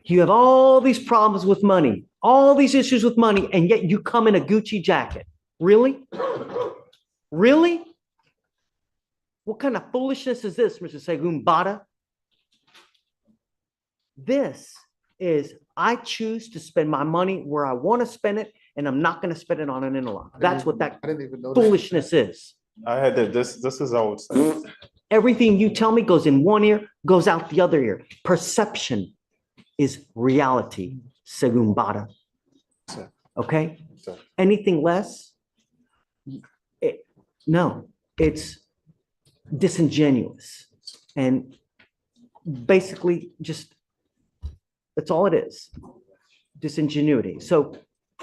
You have all these problems with money, all these issues with money, and yet you come in a Gucci jacket. Really? Really? What kind of foolishness is this, Mr. Segumbada? This is, I choose to spend my money where I want to spend it, and I'm not going to spend it on an interlock. That's what that foolishness is. I had that. This is how it's. Everything you tell me goes in one ear, goes out the other ear. Perception is reality, Segumbada. Okay? Anything less? No, it's disingenuous. And basically just, that's all it is. Disingenuity. So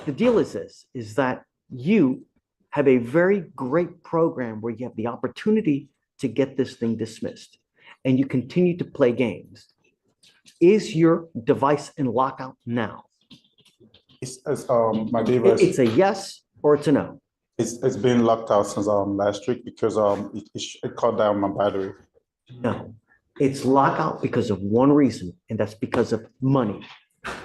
the deal is this, is that you have a very great program where you have the opportunity to get this thing dismissed, and you continue to play games. Is your device in lockout now? My device. It's a yes or it's a no. It's been locked out since last week because it cut down my battery. No, it's lockout because of one reason, and that's because of money.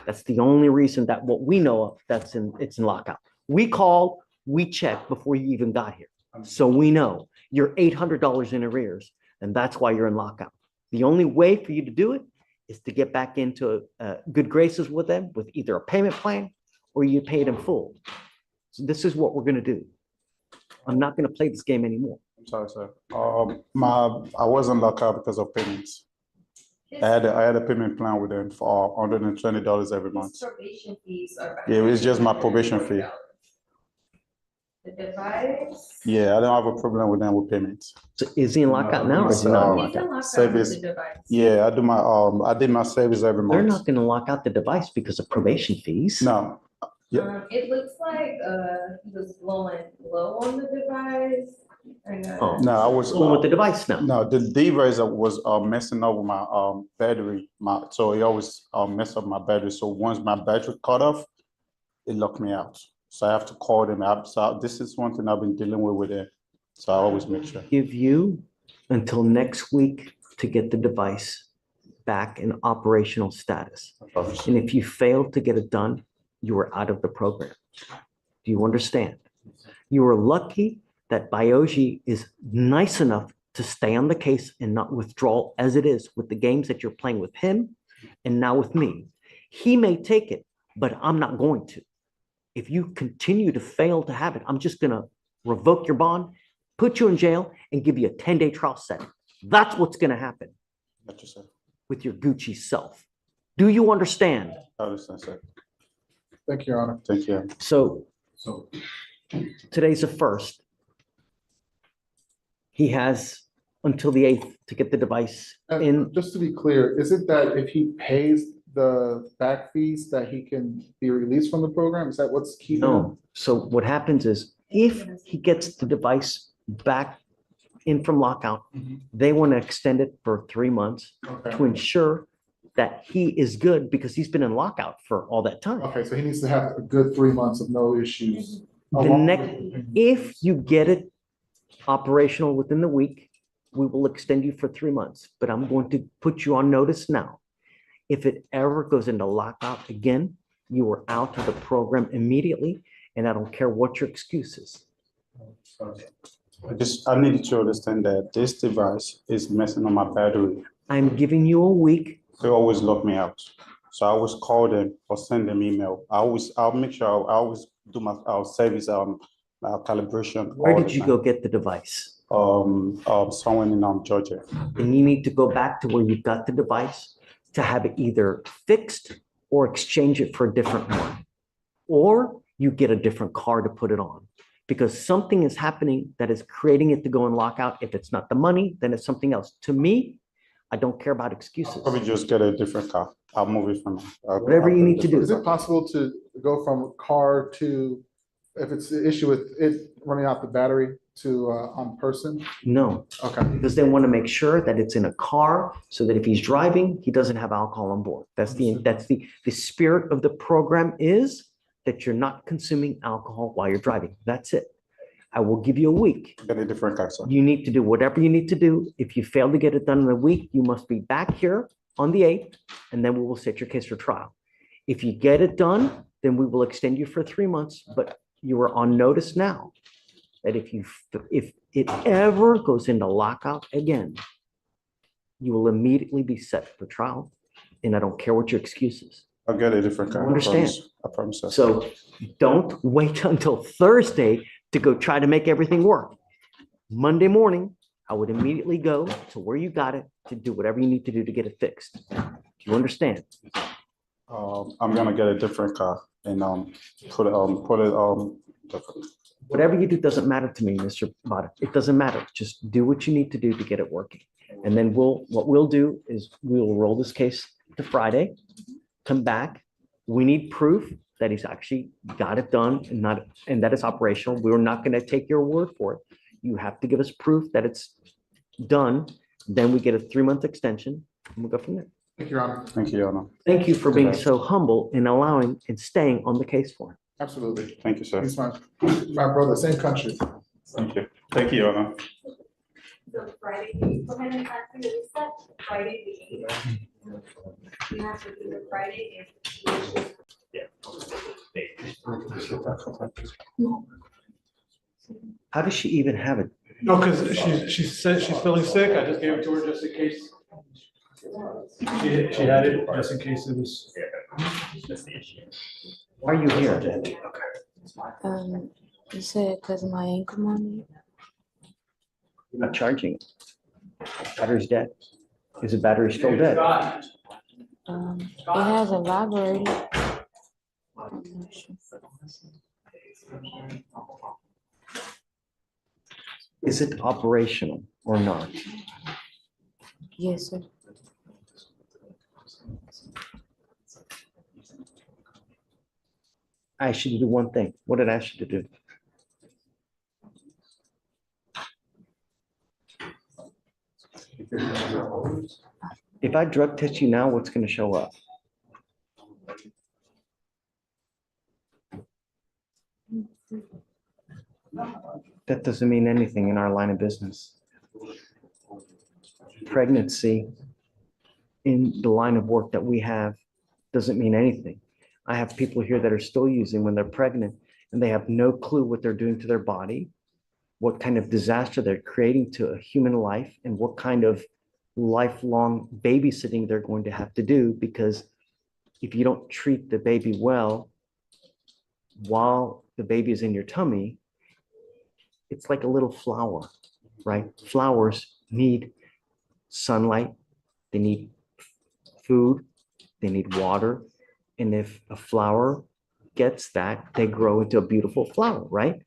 That's the only reason that what we know of it's in lockout. We called, we checked before you even got here. So we know you're $800 in arrears, and that's why you're in lockout. The only way for you to do it is to get back into good graces with them with either a payment plan or you pay it in full. So this is what we're going to do. I'm not going to play this game anymore. I'm sorry, sir. I wasn't locked out because of payments. I had a payment plan with them for $120 every month. Probation fees are. Yeah, it's just my probation fee. The device. Yeah, I don't have a problem with them with payments. So is he in lockout now or is he not in He's in lockout? lockout Service. with the device. Yeah, I did my service every They're month. not going to lock out the device because of probation fees. No. Yeah. It looks like he was blowing low on the device. Oh. No, I was Going with the device now. No, the device was messing up with my battery. So it always messed up my battery. So once my battery cut off, it locked me out. So I have to call them up. So this is one thing I've been dealing with it. So I always make sure. Give you until next week to get the device back in operational status. And if you fail to get it done, you are out of the program. Do you understand? You are lucky that Bioji is nice enough to stay on the case and not withdraw as it is with the games that you're playing with him and now with me. He may take it, but I'm not going to. If you continue to fail to have it, I'm just going to revoke your bond, put you in jail, and give you a 10-day trial setting. That's what's going to happen with your Gucci self. Do you understand? I understand, sir. Thank you, Your Honor. Thank you. So today's the 1st. He has until the 8th to get the device in. Just to be clear, is it that if he pays the back fees that he can be released from the program? Is that what's keeping him? No. So what happens is if he gets the device back in from lockout, they want to extend it for 3 months to ensure that he is good because he's been in lockout for all that time. Okay, so he needs to have a good 3 months of no issues. If you get it operational within the week, we will extend you for 3 months, but I'm going to put you on notice now. If it ever goes into lockout again, you are out of the program immediately, and I don't care what your excuse is. I need to understand that this device is messing on my battery. I'm giving you a week. They always lock me out. So I always call them or send them email. I'll make sure I always do my service calibration. Where did you go get the device? Someone in Georgia. And you need to go back to where you got the device to have it either fixed or exchange it for a different one. Or you get a different car to put it on. Because something is happening that is creating it to go in lockout. If it's not the money, then it's something else. To me, I don't care about excuses. Probably just get a different car. I'll move it from whatever you need to do. Is it possible to go from car to, if it's the issue with it running out the battery, to on person? No. Okay. Because they want to make sure that it's in a car so that if he's driving, he doesn't have alcohol on board. That's the spirit of the program is that you're not consuming alcohol while you're driving. That's it. I will give you a week. Get a different car, sir. You need to do whatever you need to do. If you fail to get it done in a week, you must be back here on the 8th, and then we will set your case for trial. If you get it done, then we will extend you for 3 months, but you are on notice now that if it ever goes into lockout again, you will immediately be set for trial, and I don't care what your excuse is. I'll get a different car. Understand. I promise, sir. So don't wait until Thursday to go try to make everything work. Monday morning, I would immediately go to where you got it to do whatever you need to do to get it fixed. Do you understand? I'm gonna get a different car and put it different. Whatever you do doesn't matter to me, Mr. Bada. It doesn't matter. Just do what you need to do to get it working. And then what we'll do is we'll roll this case to Friday, come back. We need proof that he's actually got it done and that it's operational. We're not going to take your word for it. You have to give us proof that it's done. Then we get a 3-month extension and we'll go from there. Thank you, Your Honor. Thank you, Your Honor. Thank you for being so humble in allowing and staying on the case for him. Absolutely. Thank you, sir. He's my brother, same country. Thank you. Thank you, Your Honor. So Friday, can you go ahead and factor the reset? Friday the 8th. You have to do it Friday if. How does she even have it? No, because she said she's feeling sick. I just gave it to her just in case. She had it just in case it was. Why are you here? You said because of my ankle money. You're not charging it. Battery's dead. Is the battery still dead? It has evaporated. I'm not sure. Is it operational or not? Yes, sir. I asked you to do one thing. What did I ask you to do? If I drug test you now, what's going to show up? That doesn't mean anything in our line of business. Pregnancy in the line of work that we have doesn't mean anything. I have people here that are still using when they're pregnant and they have no clue what they're doing to their body, what kind of disaster they're creating to a human life, and what kind of lifelong babysitting they're going to have to do, because if you don't treat the baby well while the baby is in your tummy, it's like a little flower, right? Flowers need sunlight, they need food, they need water. And if a flower gets that, they grow into a beautiful flower, right?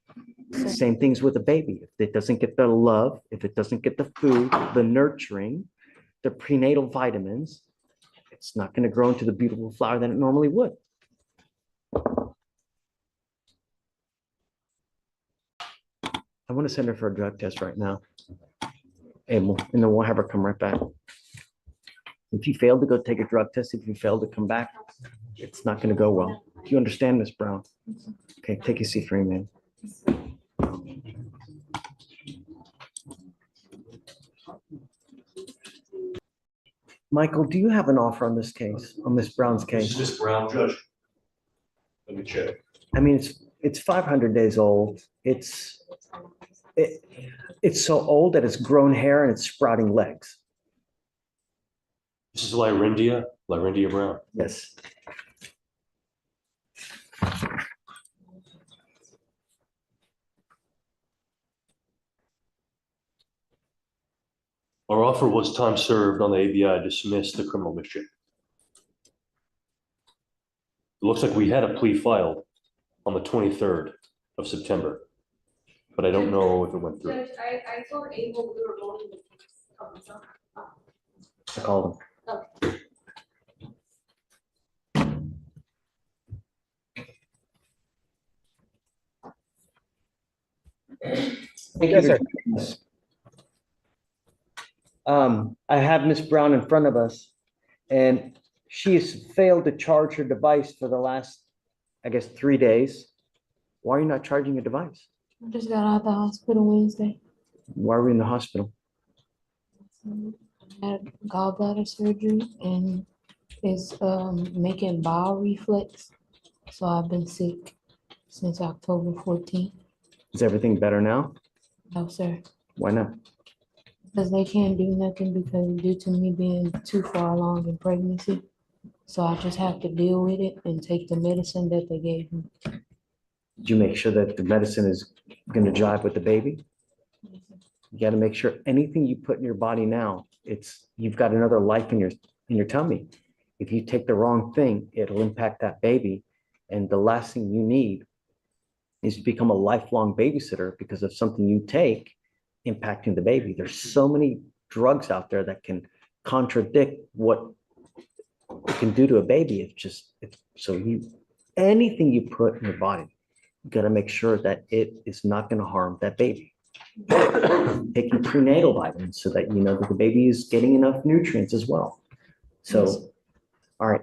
Same things with a baby. If it doesn't get the love, if it doesn't get the food, the nurturing, the prenatal vitamins, it's not going to grow into the beautiful flower that it normally would. I want to send her for a drug test right now. And then we'll have her come right back. If you fail to go take a drug test, if you fail to come back, it's not going to go well. Do you understand, Miss Brown? Okay, take a seat for me, man. Michael, do you have an offer on this case, on Miss Brown's case? Miss Brown, Judge. Let me check. I mean, it's 500 days old. It's so old that it's grown hair and it's sprouting legs. This is Lyrindia Brown. Yes. Our offer was time served on the ABI dismissed the criminal mischief. It looks like we had a plea filed on the 23rd of September, but I don't know if it went through. Judge, I thought Abel, we were going to. I called him. Thank you, sir. I have Miss Brown in front of us, and she has failed to charge her device for the last, I guess, 3 days. Why are you not charging your device? I just got out of the hospital Wednesday. Why were you in the hospital? I had gallbladder surgery and it's making bowel reflex. So I've been sick since October 14th. Is everything better now? No, sir. Why not? Because they can't do nothing because due to me being too far along in pregnancy. So I just have to deal with it and take the medicine that they gave me. Did you make sure that the medicine is gonna jive with the baby? You gotta make sure anything you put in your body now, you've got another life in your tummy. If you take the wrong thing, it'll impact that baby. And the last thing you need is to become a lifelong babysitter because of something you take impacting the baby. There's so many drugs out there that can contradict what it can do to a baby. Anything you put in your body, you gotta make sure that it is not gonna harm that baby. Taking prenatal vitamins so that you know that the baby is getting enough nutrients as well. So, all right,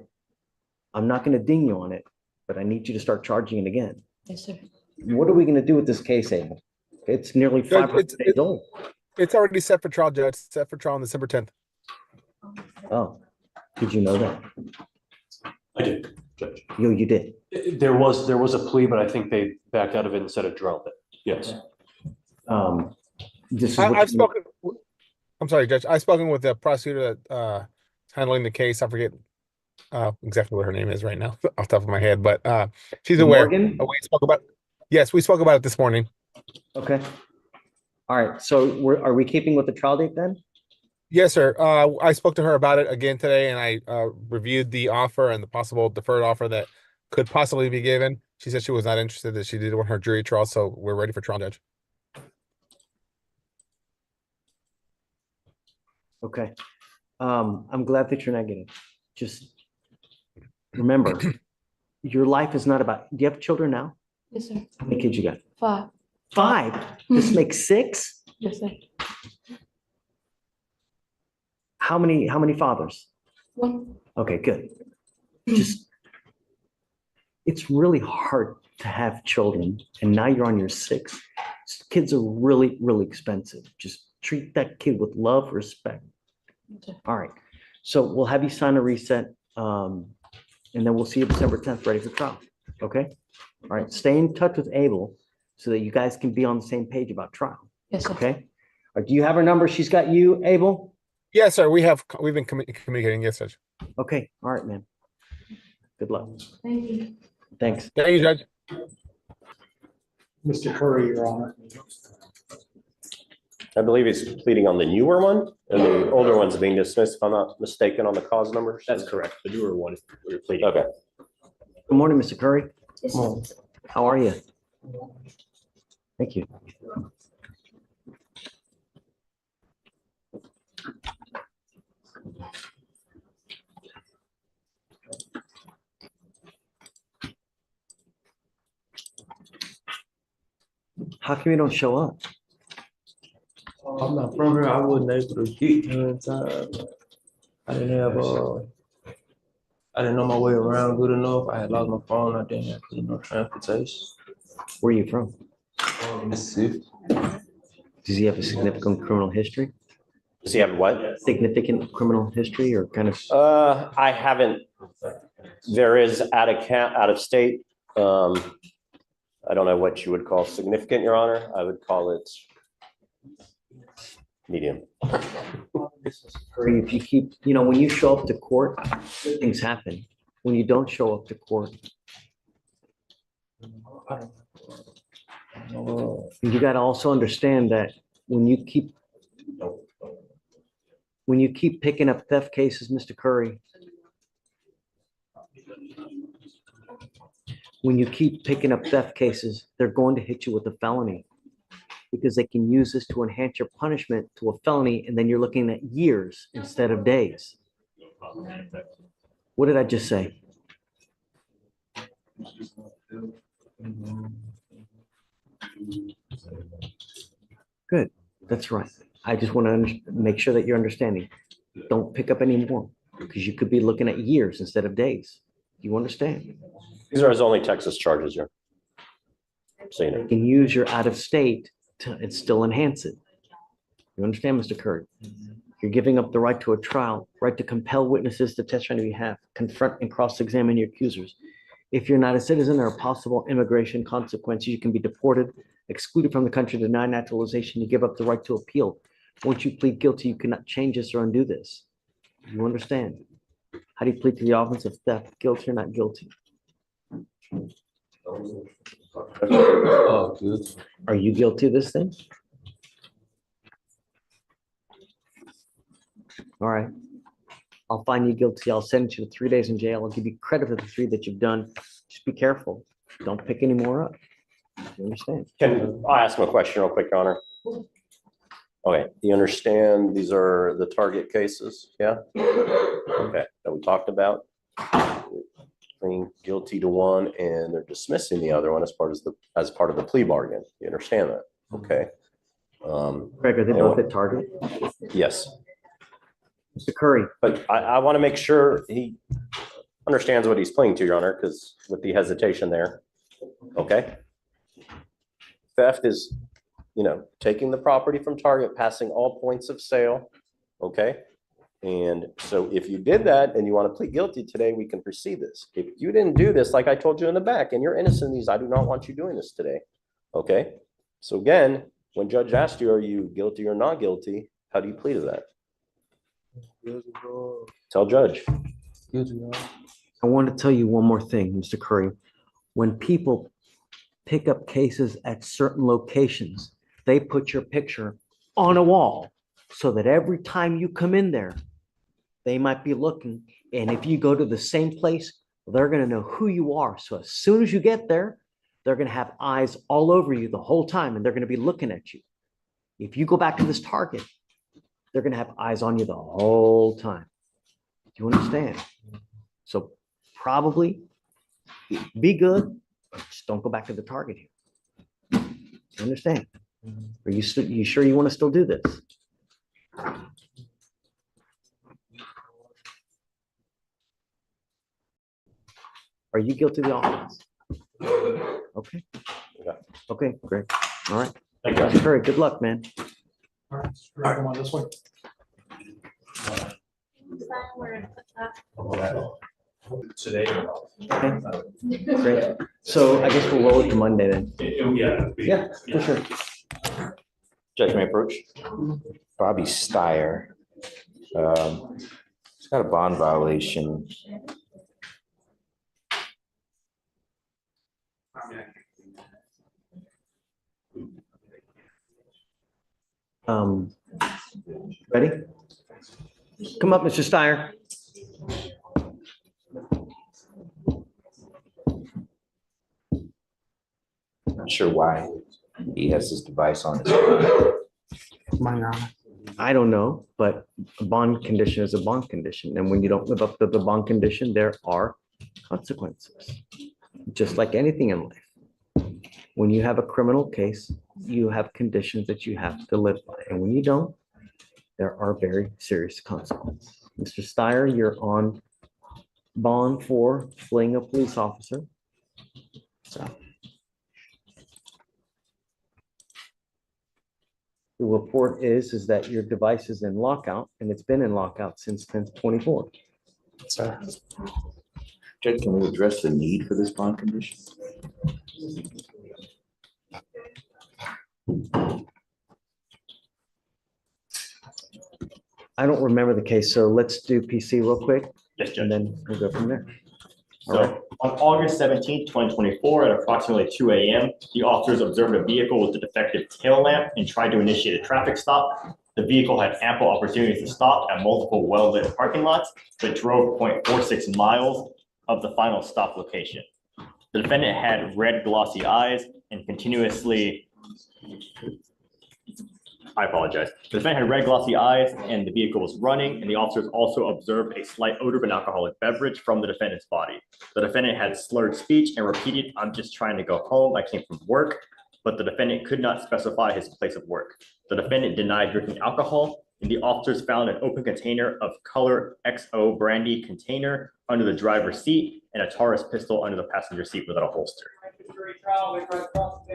I'm not gonna ding you on it, but I need you to start charging it again. Yes, sir. What are we gonna do with this case, Abel? It's nearly Judge, 500 days old. It's already set for trial, Judge. It's set for trial on December 10th. Oh, did you know that? I did, Judge. You did. There was a plea, but I think they backed out of it and said it drowned it. Yes. This is what you- I'm sorry, Judge. I've spoken with the prosecutor that handling the case. I forget exactly what her name is right now off the top of my head, but she's aware. Morgan? Yes, we spoke about it this morning. Okay. All right, so are we keeping with the trial date then? Yes, sir. I spoke to her about it again today, and I reviewed the offer and the possible deferred offer that could possibly be given. She said she was not interested, that she did want her jury trial, so we're ready for trial, Judge. Okay. I'm glad that you're negative. Just remember, your life is not about, do you have children now? Yes, sir. How many kids you got? 5. 5? This makes 6? Yes, sir. How many fathers? 1. Okay, good. Just, it's really hard to have children, and now you're on your 6th. Kids are really, really expensive. Just treat that kid with love, respect. Okay. All right. So we'll have you sign a reset, and then we'll see you December 10th, ready for trial. Okay? All right. Stay in touch with Abel so that you guys can be on the same page about trial. Yes, sir. Okay? Do you have her number? She's got you, Abel? Yes, sir. We've been communicating. Yes, Judge. Okay. All right, man. Good luck. Thank you. Thanks. Thank you, Judge. Mr. Curry, Your Honor. I believe he's pleading on the newer one, and the older one's being dismissed, if I'm not mistaken, on the cause numbers. That's correct. The newer one, we're pleading. Okay. Good morning, Mr. Curry. How are you? Thank you. How come you don't show up? I'm not from here. I wasn't able to get here in time. I didn't have I didn't know my way around good enough. I had lost my phone. I didn't have transportation. Where are you from? Mississippi. Does he have a significant criminal history? Does he have what? Significant criminal history or kind of? I haven't, there is out of state. I don't know what you would call significant, Your Honor. I would call it medium. If you keep, when you show up to court, things happen. When you don't show up to court, you got to also understand that when you keep picking up theft cases, Mr. Curry, when you keep picking up theft cases, they're going to hit you with a felony because they can use this to enhance your punishment to a felony, and then you're looking at years instead of days. What did I just say? Good. That's right. I just want to make sure that you're understanding. Don't pick up any more because you could be looking at years instead of days. You understand? These are his only Texas charges, Your So, you know, You can use your out of state to, and still enhance it. You understand, Mr. Curry? You're giving up the right to a trial, right to compel witnesses to testify on your behalf, confront and cross-examine your accusers. If you're not a citizen, there are possible immigration consequences. You can be deported, excluded from the country, denied naturalization. You give up the right to appeal. Once you plead guilty, you cannot change this or undo this. You understand? How do you plead to the offense of theft, guilty or not guilty? Oh, good. Are you guilty of this thing? All right. I'll find you guilty. I'll send you to 3 days in jail. I'll give you credit for the 3 that you've done. Just be careful. Don't pick any more up. You understand? I'll ask him a question real quick, Your Honor? Okay, you understand these are the target cases, yeah? Okay, that we talked about. Pleading guilty to one and they're dismissing the other one as part of the plea bargain. You understand that? Okay. Greg, are they both at Target? Yes, Mr. Curry, but I want to make sure he understands what he's pleading to, Your Honor, because with the hesitation there, okay? Theft is, you know, taking the property from Target, passing all points of sale, okay? And so if you did that and you want to plead guilty today, we can proceed this. If you didn't do this, like I told you in the back, and you're innocent of these, I do not want you doing this today, okay? So again, when judge asked you, are you guilty or not guilty, how do you plead to that? Tell judge. I want to tell you one more thing, Mr. Curry. When people pick up cases at certain locations, they put your picture on a wall so that every time you come in there, they might be looking. And if you go to the same place, they're going to know who you are. So as soon as you get there, they're going to have eyes all over you the whole time, and they're going to be looking at you. If you go back to this Target, they're going to have eyes on you the whole time. Do you understand? So probably be good, but just don't go back to the Target here. You understand? Are you sure you want to still do this? Are you guilty of the offense? Okay. Okay, great. All right. Thank you. Mr. Curry, good luck, man. All right, come on this way. Today. Okay, great. So I guess we'll roll it to Monday then. Yeah. Yeah, for sure. Judge may approach. Bobby Styer. He's got a bond violation. Ready? Come up, Mr. Styer. Not sure why he has this device on his phone. I don't know, but a bond condition is a bond condition. And when you don't live up to the bond condition, there are consequences, just like anything in life. When you have a criminal case, you have conditions that you have to live by. And when you don't, there are very serious consequences. Mr. Styer, you're on bond for fleeing a police officer. So the report is that your device is in lockout, and it's been in lockout since 10/24. Judge, can we address the need for this bond condition? I don't remember the case, so let's do PC real quick, Yes, Judge. and then we'll go from there. All right. So on August 17th, 2024, at approximately 2 a.m., the officers observed a vehicle with a defective tail lamp and tried to initiate a traffic stop. The vehicle had ample opportunities to stop at multiple well-lit parking lots, but drove 0.46 miles of the final stop location. The defendant had red glossy eyes and continuously, I apologize. The defendant had red glossy eyes and the vehicle was running, and the officers also observed a slight odor of an alcoholic beverage from the defendant's body. The defendant had slurred speech and repeated, "I'm just trying to go home. I came from work," but the defendant could not specify his place of work. The defendant denied drinking alcohol, and the officers found an open container of color XO brandy container under the driver's seat and a Taurus pistol under the passenger seat without a holster.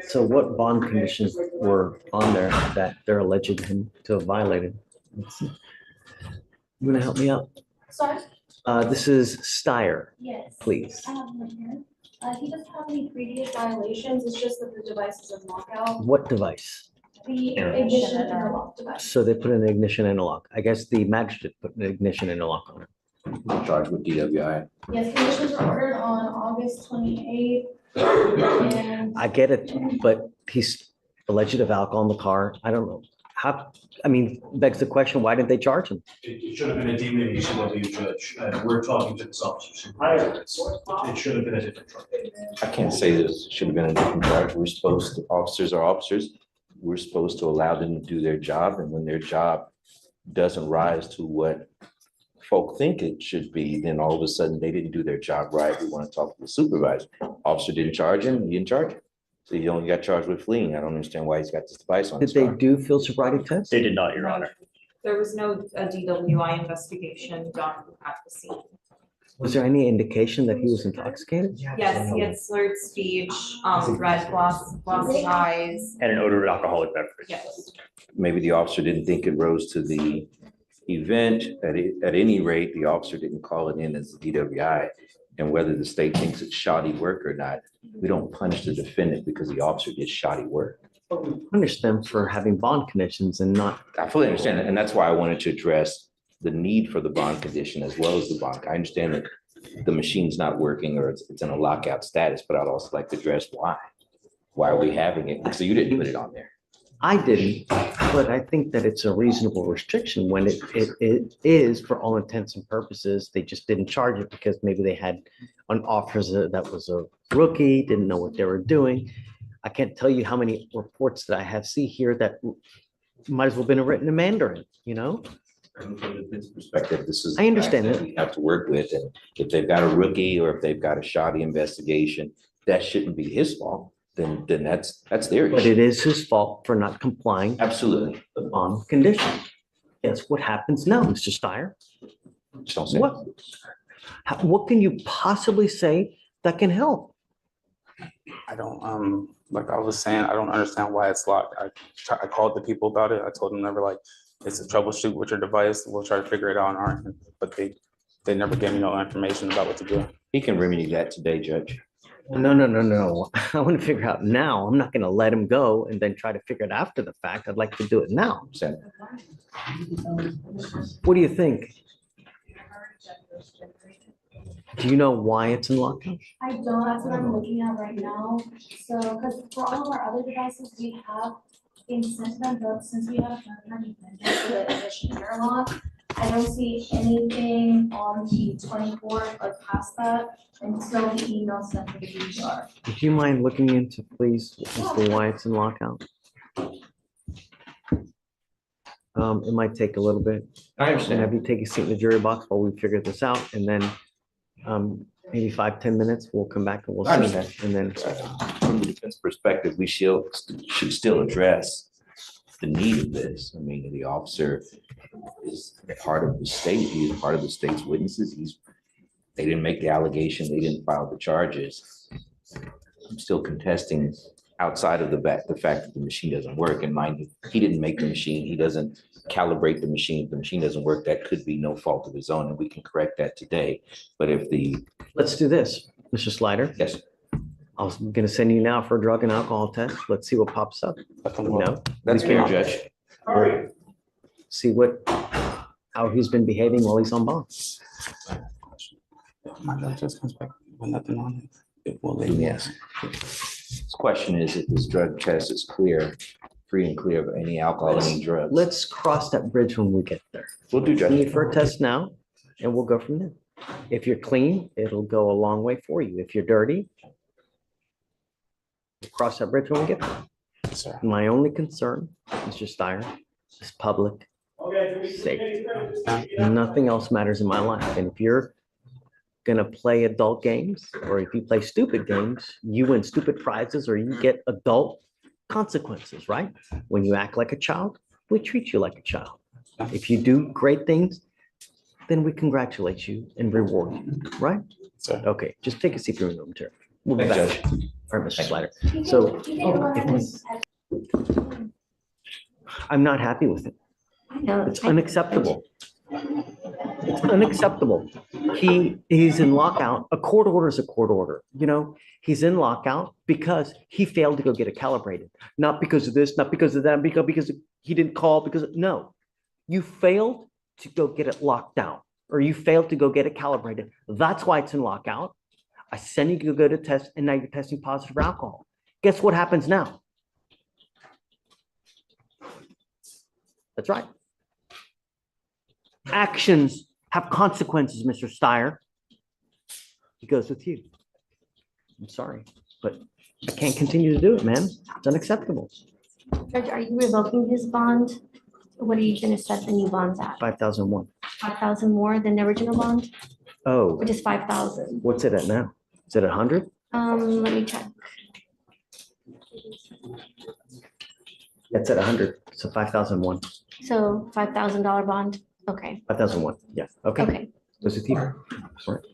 So what bond conditions were on there that they're alleged him to have violated? Let's see. You wanna help me out? Sorry? This is Styer, Yes. please. I have him here. He doesn't have any previous violations, it's just that the device is a lockout. What device? The ignition interlock device. So they put an ignition interlock. I guess the magistrate put an ignition interlock on it. Charged with DWI. Yes, conditions were ordered on August 28th. And I get it, but he's alleged of alcohol in the car. I don't know. How, I mean, begs the question, why didn't they charge him? It should have been a DWCW judge, and we're talking to this officer. It should have been a different truck. I can't say this should have been a different charge. We're supposed to, officers are officers. We're supposed to allow them to do their job, and when their job doesn't rise to what folk think it should be, then all of a sudden they didn't do their job right. We want to talk to the supervisor. Officer didn't charge him, he didn't charge him. So he only got charged with fleeing. I don't understand why he's got this device on Did his they car. do field sobriety tests? They did not, Your Honor. There was no DWI investigation done at the scene. Was there any indication that he was intoxicated? Yes, he had slurred speech, red glossy eyes. And an odor of alcoholic beverage. Yes. Maybe the officer didn't think it rose to the event. At any rate, the officer didn't call it in as a DWI. And whether the state thinks it's shoddy work or not, we don't punish the defendant because the officer did shoddy work. Punish them for having bond conditions and not, I fully understand that, and that's why I wanted to address the need for the bond condition as well as the bond. I understand that the machine's not working or it's in a lockout status, but I'd also like to address why. Why are we having it? So you didn't put it on there. I didn't, but I think that it's a reasonable restriction when it is, for all intents and purposes, they just didn't charge it because maybe they had an officer that was a rookie, didn't know what they were doing. I can't tell you how many reports that I have see here that might as well have been written in Mandarin, you know? From the defense perspective, this is. I understand that it. We have to work with, and if they've got a rookie or if they've got a shoddy investigation, that shouldn't be his fault. Then that's their But issue. it is his fault for not complying Absolutely. with the bond condition. That's what happens now, Mr. Styer. Just don't say. What? What can you possibly say that can help? I don't, like I was saying, I don't understand why it's locked. I called the people about it. I told them, never like, it's a troubleshoot with your device. We'll try to figure it out on our end. But they never gave me no information about what to do. He can remedy that today, Judge. No. I want to figure out now. I'm not going to let him go and then try to figure it after the fact. I'd like to do it now. What do you think? Do you know why it's in lockdown? I don't, that's what I'm looking at right now. So, because for all of our other devices, we have things sent to them, but since we have attorney for the ignition interlock, I don't see anything on the 24th or past that until the email sent to the DVR. Do you mind looking into, please, as to why it's in lockout? It might take a little bit. I And understand. have you take a seat in the jury box while we figure this out, and then maybe 5-10 minutes, we'll come back and we'll I see. understand. And then, From the defense perspective, we should still address the need of this. I mean, the officer is part of the state. He is part of the state's witnesses. They didn't make the allegation. They didn't file the charges. I'm still contesting outside of the fact that the machine doesn't work. And mind you, he didn't make the machine. He doesn't calibrate the machine. If the machine doesn't work, that could be no fault of his own, and we can correct that today. But if let's do this, Mr. Slider. Yes. I was gonna send you now for a drug and alcohol test. Let's see what pops up. You know? That's We fair, can Judge. See how he's been behaving while he's on bond. My drug test comes back with nothing on it. It will let Let me me ask. This question is if this drug test is free and clear of any alcohol, any drugs. Let's cross that bridge when we get there. We'll do, Send you Judge. for a test now, and we'll go from there. If you're clean, it'll go a long way for you. If you're dirty, we'll cross that bridge when we get there. Sir. My only concern, Mr. Styer, is public safety. Nothing else matters in my life. And if you're gonna play adult games, or if you play stupid games, you win stupid prizes or you get adult consequences, right? When you act like a child, we treat you like a child. If you do great things, then we congratulate you and reward you, right? Sir. Okay, just take a seat from the room, Chair. We'll be Thanks, back. Judge. All right, Mr. Slider. So I'm not happy with it. It's unacceptable. It's unacceptable. He's in lockout. A court order is a court order, you know? He's in lockout because he failed to go get it calibrated. Not because of this, not because of that, because he didn't call, no. You failed to go get it locked down, or you failed to go get it calibrated. That's why it's in lockout. I send you to go to test, and now you're testing positive for alcohol. Guess what happens now? That's right. Actions have consequences, Mr. Styer. He goes with you. I'm sorry, but I can't continue to do it, man. It's unacceptable. Judge, are you revoking his bond? What are you gonna set the new bonds at? 5,001. 5,000 more than the original bond, Oh, which is 5,000? what's it at now? Is it 100? Let me check. It's at 100, so 5,001. So $5,000 bond, okay, 5,001, yeah, okay. okay. Goes with you. All right.